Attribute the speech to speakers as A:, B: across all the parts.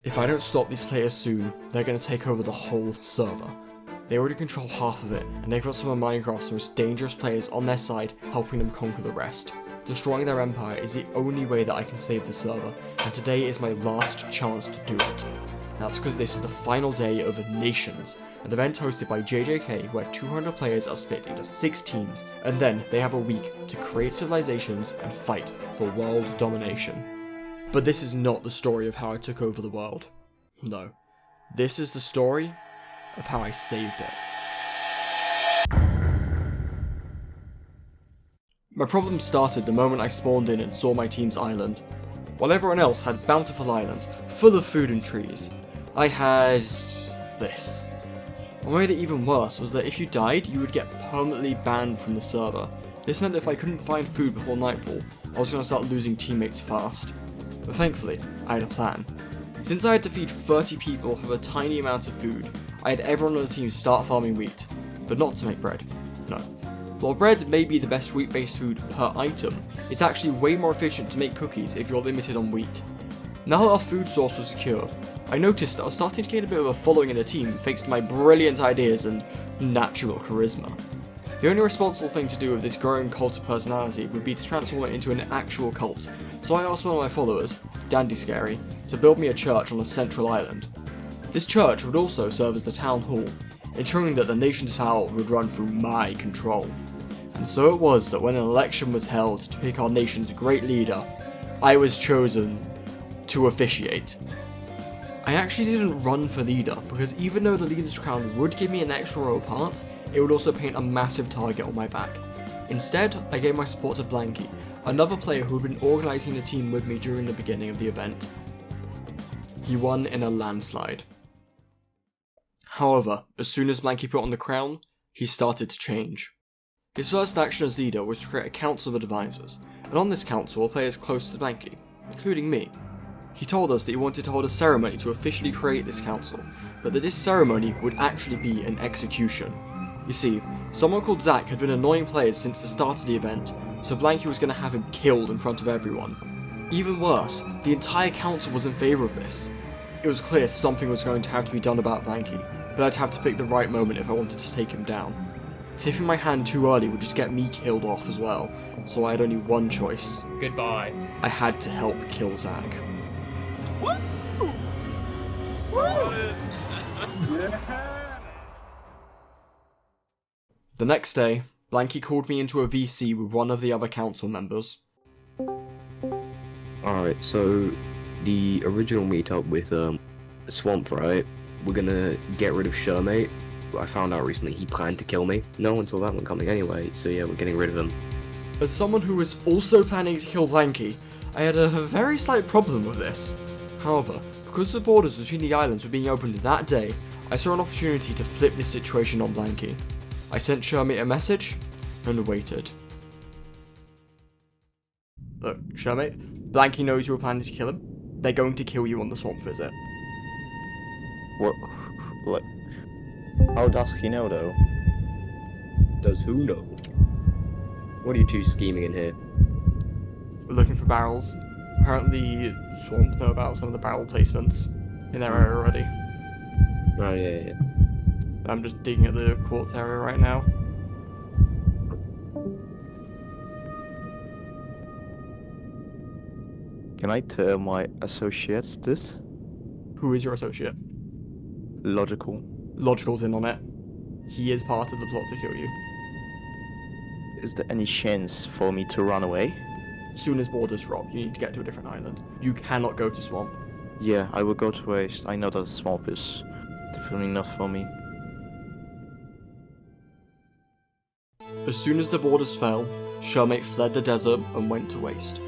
A: If I don't stop these players soon, they're going to take over the whole server. They already control half of it, and they've got some of Minecraft's most dangerous players on their side, helping them conquer the rest. Destroying their empire is the only way that I can save the server, and today is my last chance to do it. That's because this is the final day of Nations, an event hosted by JJK where 200 players are split into 6 teams, and then they have a week to create civilizations and fight for world domination. But this is not the story of how I took over the world. No. This is the story of how I saved it. My problem started the moment I spawned in and saw my team's island. While everyone else had bountiful islands, full of food and trees, I had this. What made it even worse was that if you died, you would get permanently banned from the server. This meant that if I couldn't find food before nightfall, I was going to start losing teammates fast. But thankfully, I had a plan. Since I had to feed 30 people with a tiny amount of food, I had everyone on the team start farming wheat, but not to make bread, no. While bread may be the best wheat-based food per item, it's actually way more efficient to make cookies if you're limited on wheat. Now that our food source was secure, I noticed that I was starting to gain a bit of a following in the team thanks to my brilliant ideas and natural charisma. The only responsible thing to do with this growing cult of personality would be to transform it into an actual cult, so I asked one of my followers, Dandy Scary, to build me a church on a central island. This church would also serve as the town hall, ensuring that the nation's power would run through my control. And so it was that when an election was held to pick our nation's great leader, I was chosen to officiate. I actually didn't run for leader, because even though the leader's crown would give me an extra row of hearts, it would also paint a massive target on my back. Instead, I gave my support to Blanky, another player who had been organising the team with me during the beginning of the event. He won in a landslide. However, as soon as Blanky put on the crown, he started to change. His first action as leader was to create a council of advisors, and on this council were players close to Blanky, including me. He told us that he wanted to hold a ceremony to officially create this council, but that this ceremony would actually be an execution. You see, someone called Zach had been annoying players since the start of the event, so Blanky was going to have him killed in front of everyone. Even worse, the entire council was in favour of this. It was clear something was going to have to be done about Blanky, but I'd have to pick the right moment if I wanted to take him down. Tipping my hand too early would just get me killed off as well, so I had only one choice.
B: Goodbye.
A: I had to help kill Zach.
B: Woo! Woo!
A: The next day, Blanky called me into a VC with one of the other council members.
C: Alright, so the original meetup with Swamp, right? We're gonna get rid of Shermate. I found out recently he planned to kill me. No one saw that one coming anyway, so yeah, we're getting rid of him.
A: As someone who was also planning to kill Blanky, I had a very slight problem with this. However, because the borders between the islands were being opened that day, I saw an opportunity to flip this situation on Blanky. I sent Shermate a message, and waited. Look, Shermate, Blanky knows you were planning to kill him. They're going to kill you on the swamp visit.
D: What? How does he know, though?
C: Does who know? What are you two scheming in here?
A: We're looking for barrels. Apparently, Swamp know about some of the barrel placements in their area already.
C: Oh, yeah.
A: I'm just digging at the quartz area right now.
D: Can I tell my associate this?
A: Who is your associate?
D: Logical.
A: Logical's in on it. He is part of the plot to kill you.
D: Is there any chance for me to run away?
A: As soon as borders drop, you need to get to a different island. You cannot go to Swamp.
D: Yeah, I will go to Waste. I know that Swamp is definitely not for me.
A: As soon as the borders fell, Shermate fled the desert and went to Waste.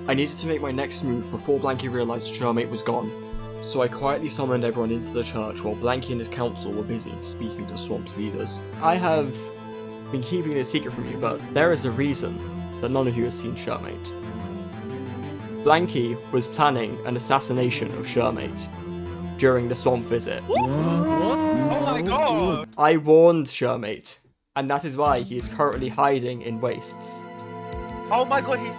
A: I needed to make my next move before Blanky realised Shermate was gone, so I quietly summoned everyone into the church while Blanky and his council were busy speaking to Swamp's leaders. I have been keeping it a secret from you, but there is a reason that none of you has seen Shermate. Blanky was planning an assassination of Shermate during the swamp visit.
B: What? Oh my god!
A: I warned Shermate, and that is why he is currently hiding in wastes.
B: Oh my god, he's...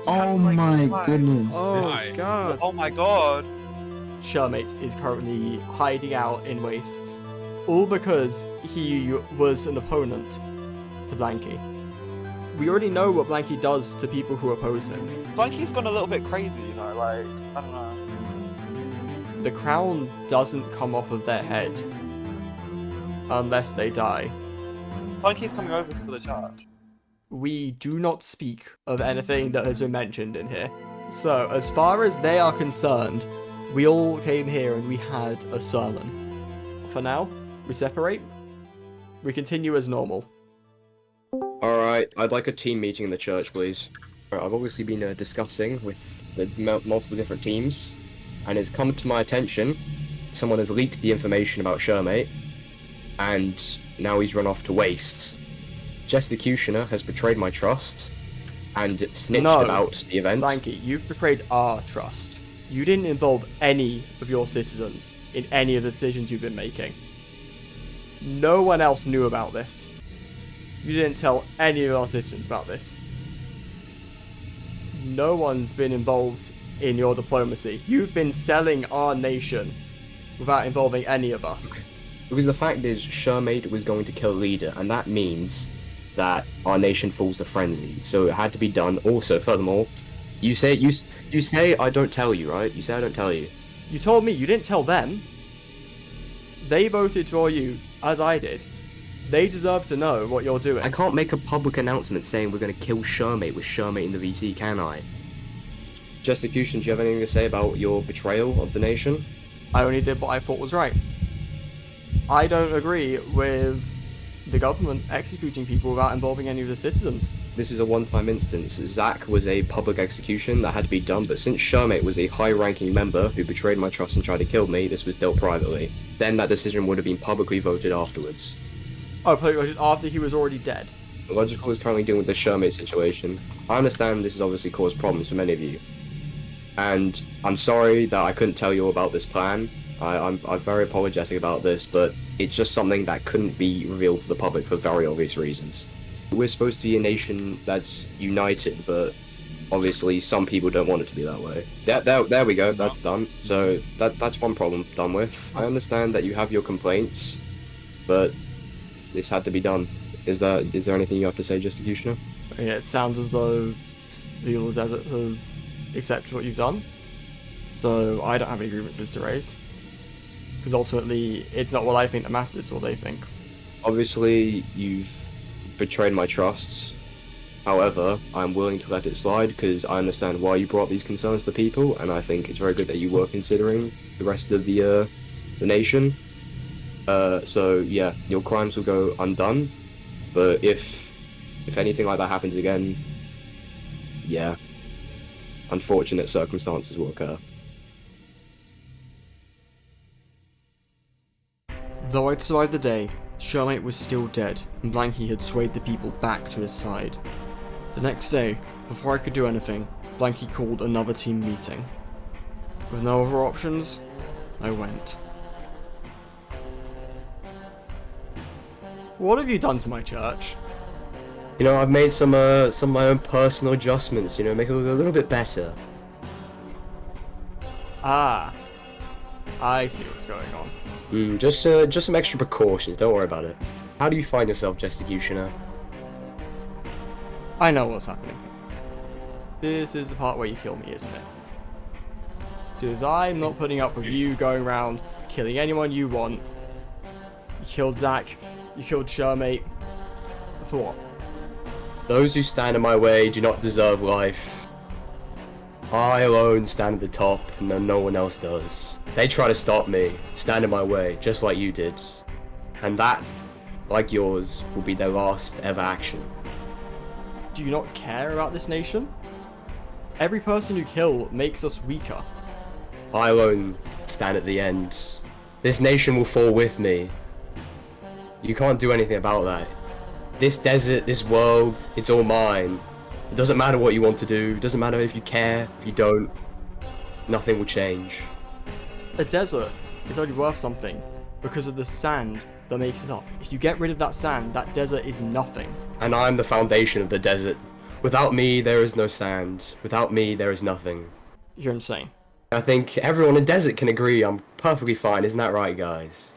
E: Oh my goodness.
A: Oh my god.
B: Oh my god.
A: Shermate is currently hiding out in wastes, all because he was an opponent to Blanky. We already know what Blanky does to people who oppose him.
B: Blanky's gone a little bit crazy, you know, like, I don't know.
A: The crown doesn't come off of their head unless they die.
B: Blanky's coming over to the church.
A: We do not speak of anything that has been mentioned in here. So, as far as they are concerned, we all came here and we had a sermon. For now, we separate. We continue as normal.
C: Alright, I'd like a team meeting in the church, please. I've obviously been discussing with the multiple different teams, and it's come to my attention someone has leaked the information about Shermate, and now he's run off to wastes. Executioner has betrayed my trust, and snitched about the event.
A: Blanky, you've betrayed our trust. You didn't involve any of your citizens in any of the decisions you've been making. No one else knew about this. You didn't tell any of our citizens about this. No one's been involved in your diplomacy. You've been selling our nation without involving any of us.
C: Because the fact is, Shermate was going to kill Leader, and that means that our nation falls to frenzy. So it had to be done. Also, furthermore, you say I don't tell you, right? You say I don't tell you.
A: You told me, you didn't tell them. They voted for you, as I did. They deserve to know what you're doing.
C: I can't make a public announcement saying we're going to kill Shermate with Shermate in the VC, can I? Justicution, do you have anything to say about your betrayal of the nation?
A: I only did what I thought was right. I don't agree with the government executing people without involving any of the citizens.
C: This is a one-time instance. Zack was a public execution that had to be done, but since Shermate was a high-ranking member who betrayed my trust and tried to kill me, this was dealt privately. Then that decision would have been publicly voted afterwards.
A: Oh, publicly voted after he was already dead.
C: Logical is currently dealing with the Shermate situation. I understand this has obviously caused problems for many of you. And I'm sorry that I couldn't tell you about this plan. I'm very apologetic about this, but it's just something that couldn't be revealed to the public for very obvious reasons. We're supposed to be a nation that's united, but obviously some people don't want it to be that way. There we go, that's done. So that's one problem done with. I understand that you have your complaints, but this had to be done. Is there anything you have to say, Justicutioner?
A: Yeah, it sounds as though the All Desert have accepted what you've done. So I don't have any grievances to raise. Because ultimately, it's not what I think that matters, it's what they think.
C: Obviously, you've betrayed my trust. However, I'm willing to let it slide because I understand why you brought these concerns to people, and I think it's very good that you were considering the rest of the nation. So yeah, your crimes will go undone. But if anything like that happens again, yeah, unfortunate circumstances will occur.
A: Though I'd survived the day, Shermate was still dead, and Blanky had swayed the people back to his side. The next day, before I could do anything, Blanky called another team meeting. With no other options, I went. What have you done to my church?
C: You know, I've made some of my own personal adjustments, you know, make it look a little bit better.
A: Ah, I see what's going on.
C: Just some extra precautions, don't worry about it. How do you find yourself, Justicutioner?
A: I know what's happening. This is the part where you kill me, isn't it? Because I'm not putting up with you going around killing anyone you want. You killed Zack, you killed Shermate. For what?
C: Those who stand in my way do not deserve life. I alone stand at the top, and no one else does. They try to stop me, stand in my way, just like you did. And that, like yours, will be their last ever action.
A: Do you not care about this nation? Every person you kill makes us weaker.
C: I alone stand at the end. This nation will fall with me. You can't do anything about that. This desert, this world, it's all mine. It doesn't matter what you want to do, it doesn't matter if you care, if you don't. Nothing will change.
A: A desert is only worth something because of the sand that makes it up. If you get rid of that sand, that desert is nothing.
C: And I'm the foundation of the desert. Without me, there is no sand. Without me, there is nothing.
A: You're insane.
E: I think everyone in Desert can agree I'm perfectly fine, isn't that right, guys?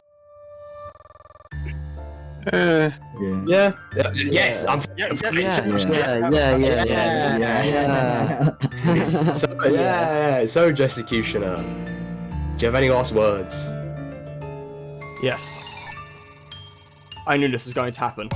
E: Yeah. Yes, I'm fine. So, Jess Executioner, do you have any last words?
A: Yes. I knew this was going to happen.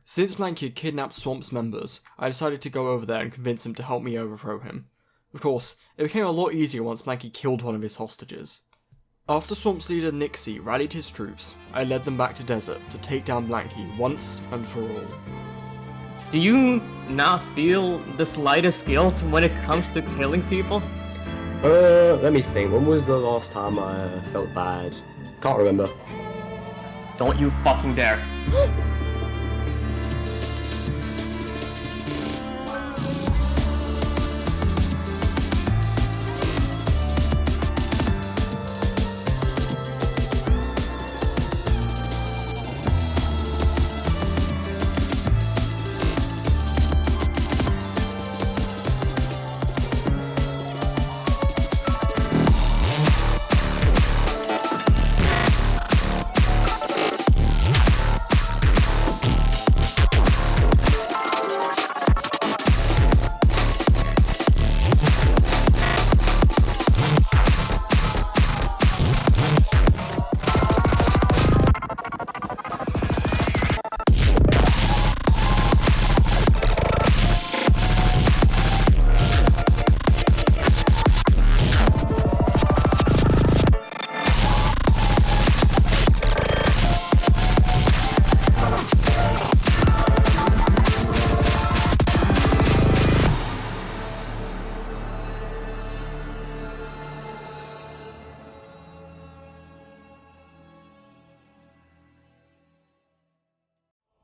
A: Since Blanky had kidnapped Swamp's members, I decided to go over there and convince him to help me overthrow him. Of course, it became a lot easier once Blanky killed one of his hostages. After Swamp's leader Nixie rallied his troops, I led them back to Desert to take down Blanky once and for all.
F: Do you not feel the slightest guilt when it comes to killing people?
E: Let me think. When was the last time I felt bad? Can't remember.
F: Don't you fucking dare.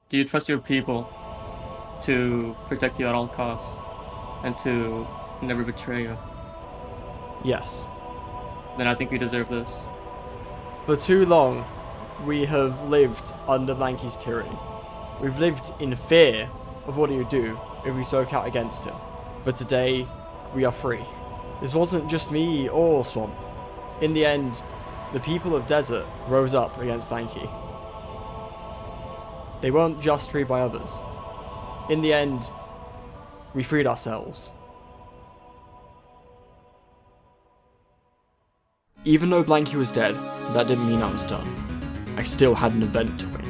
F: Do you trust your people to protect you at all costs and to never betray you?
A: Yes.
F: Then I think you deserve this.
A: For too long, we have lived under Blanky's tyranny. We've lived in fear of what he would do if we spoke out against him. But today, we are free. This wasn't just me or Swamp. In the end, the people of Desert rose up against Blanky. They weren't just freed by others. In the end, we freed ourselves. Even though Blanky was dead, that didn't mean I was done. I still had an event to win.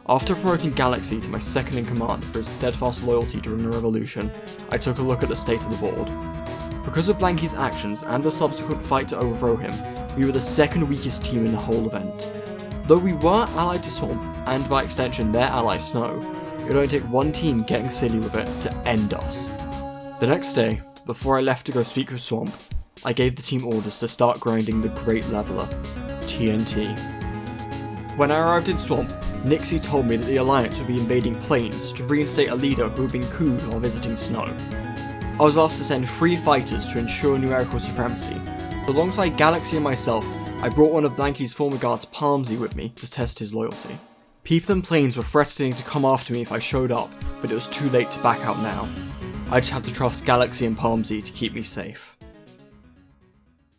A: After promoting Galaxy to my second in command for his steadfast loyalty during the revolution, I took a look at the state of the board. Because of Blanky's actions and the subsequent fight to overthrow him, we were the second weakest team in the whole event. Though we were allied to Swamp, and by extension their ally Snow, it would only take one team getting silly with it to end us. The next day, before I left to go speak with Swamp, I gave the team orders to start grinding the Great Leveler, TNT. When I arrived in Swamp, Nixie told me that the Alliance would be invading Plains to reinstate a leader who had been couped while visiting Snow. I was asked to send 3 fighters to ensure numerical supremacy. Alongside Galaxy and myself, I brought one of Blanky's former guards, Palmsy, with me to test his loyalty. People in Plains were threatening to come after me if I showed up, but it was too late to back out now. I just had to trust Galaxy and Palmsy to keep me safe.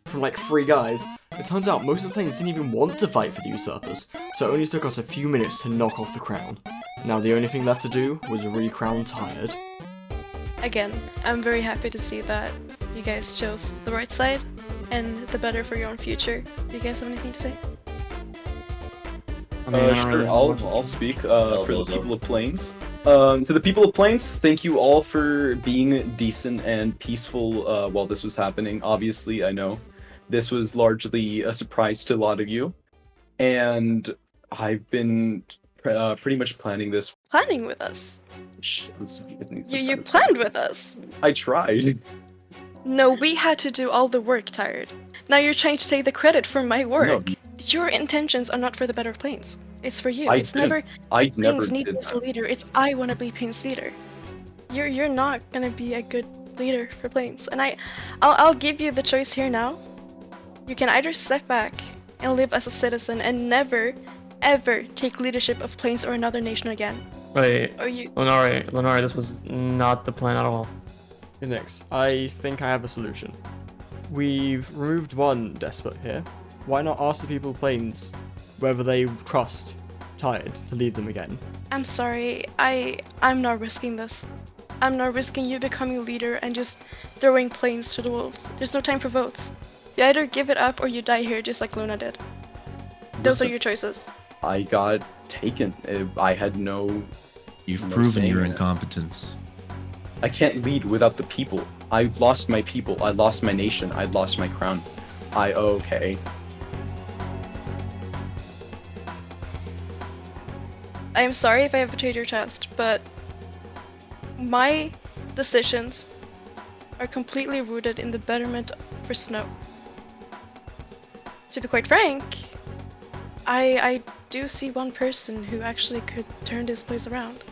A: from like 3 guys. It turns out most of the planes didn't even want to fight for the usurpers, so it only took us a few minutes to knock off the crown. Now the only thing left to do was re-crown Tired.
G: Again, I'm very happy to see that you guys chose the right side and the better for your own future. Do you guys have anything to say?
H: Sure, I'll speak for the people of Plains. To the people of Plains, thank you all for being decent and peaceful while this was happening. Obviously, I know this was largely a surprise to a lot of you, and I've been pretty much planning this.
G: Planning with us? You planned with us?
H: I tried.
G: No, we had to do all the work, Tired. Now you're trying to take the credit for my work.
H: No.
G: Your intentions are not for the better of Plains. It's for you.
H: I
G: It's never
H: never
G: Plains need
H: did
G: as a
H: that.
G: leader. It's I want to be Plains leader. You're not gonna be a good leader for Plains, and I'll give you the choice here now. You can either step back and live as a citizen and never, ever take leadership of Plains or another nation again.
F: Wait,
G: Or you.
F: Lenore, this was not the plan at all.
A: Nix, I think I have a solution. We've removed one despot here. Why not ask the people of Plains whether they trust Tired to lead them again?
G: I'm sorry. I'm not risking this. I'm not risking you becoming leader and just throwing Plains to the wolves. There's no time for votes. You either give it up or you die here just like Luna did. Those are your choices.
H: I got taken. I had no.
I: You've
H: No
I: proven
H: saying
I: your
H: it.
I: incompetence.
H: I can't lead without the people. I lost my people. I lost my nation. I lost my crown. Okay.
G: I am sorry if I have betrayed your trust, but my decisions are completely rooted in the betterment for Snow. To be quite frank, I do see one person who actually could turn this place around.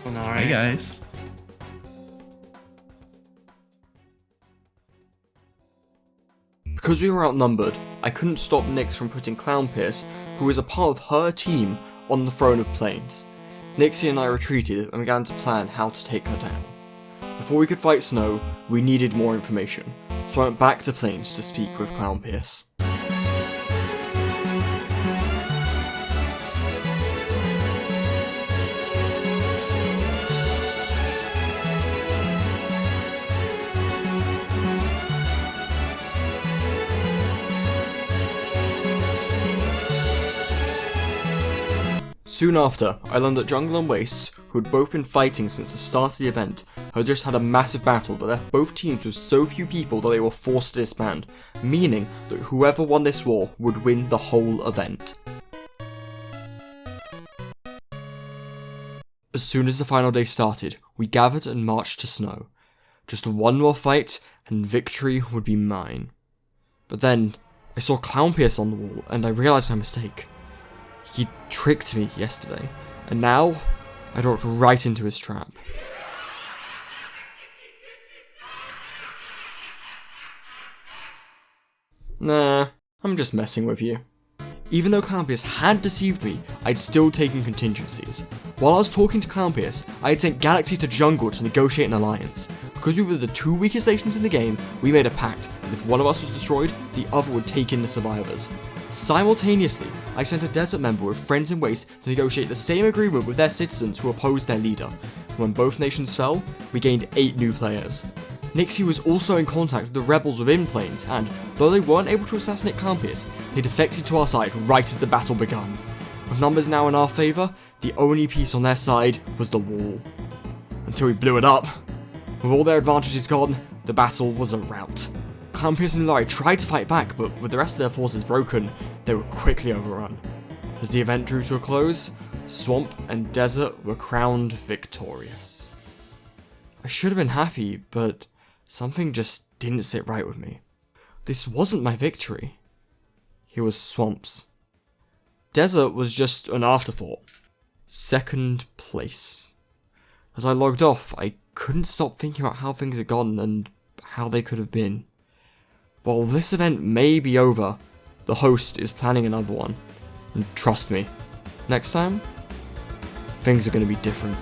F: Lenore.
I: Hey guys.
A: Because we were outnumbered, I couldn't stop Nyx from putting Clownpierce, who was a part of her team, on the throne of Plains. Nixie and I retreated and began to plan how to take her down. Before we could fight Snow, we needed more information, so I went back to Plains to speak with Clownpierce. Soon after, I learned that Jungle and Wastes, who had both been fighting since the start of the event, had just had a massive battle that left both teams with so few people that they were forced to disband, meaning that whoever won this war would win the whole event. As soon as the final day started, we gathered and marched to Snow. Just one more fight, and victory would be mine. But then, I saw Clownpierce on the wall, and I realised my mistake. He tricked me yesterday, and now I dropped right into his trap. Nah, I'm just messing with you. Even though Clownpierce had deceived me, I'd still taken contingencies. While I was talking to Clownpierce, I had sent Galaxy to Jungle to negotiate an alliance. Because we were the 2 weakest nations in the game, we made a pact that if one of us was destroyed, the other would take in the survivors. Simultaneously, I sent a desert member with friends in Waste to negotiate the same agreement with their citizens who opposed their leader. When both nations fell, we gained 8 new players. Nixie was also in contact with the rebels within Plains, and though they weren't able to assassinate Clownpierce, they defected to our side right as the battle began. With numbers now in our favour, the only piece on their side was the wall. Until we blew it up. With all their advantages gone, the battle was a rout. Clownpierce and Larry tried to fight back, but with the rest of their forces broken, they were quickly overrun. As the event drew to a close, Swamp and Desert were crowned victorious. I should have been happy, but something just didn't sit right with me. This wasn't my victory. It was Swamp's. Desert was just an afterthought. Second place. As I logged off, I couldn't stop thinking about how things had gone and how they could have been. While this event may be over, the host is planning another one. And trust me, next time, things are going to be different.